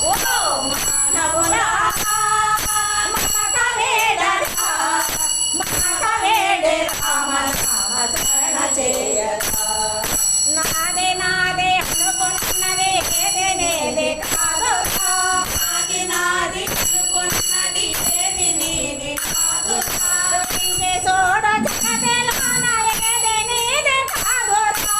ఓ మానవుడా మమత వేడరా మమత వేడే రామ రామ శరణ చేయక నాదే నాదే అనుకున్నది ఏదే నేదే కాదురా నాది నాది అనుకున్నది ఏది నీది కాదురా ఇంకే చూడ జగతిలోన ఏది నీది కాదురా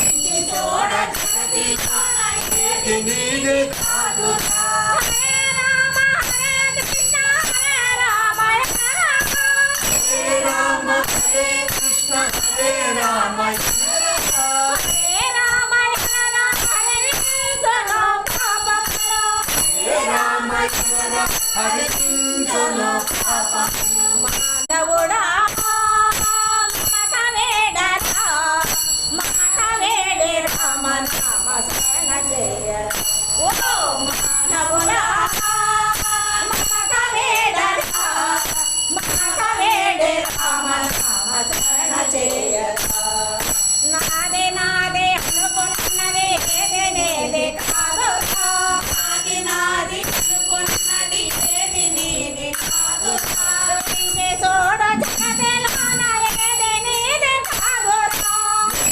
ఇంకే చూడ జగతిలోన ఏది నీది కాదురా హరే రామ హరే కృష్ణ హరే రామ హరే రామ హరే కృష్ణ హరే రామ మానవుడా మమత వేడరా మమత వేడే రామ రామ శరణ చేయరా ఓ మానవుడా మమత వేడరా మమత వేడే రామ రామ శరణ చేయరా నాదే నాదే అనుకున్నది ఏదే నేదే కాదురా నాది నాది అనుకున్నది ఏది నీది కాదురా ఇంకే చూడ జగతిలోన ఏది నీది కాదురా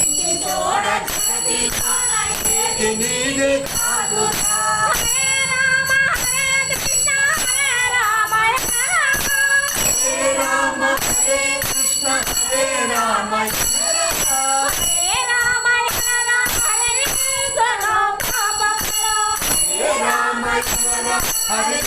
ఇంకే చూడ జగతిలోన ఏది నీది కాదురా హరే రామ హరే కృష్ణ హరే రామ హరే రామ హరే కృష్ణ హరే రామ హరే రామ హరే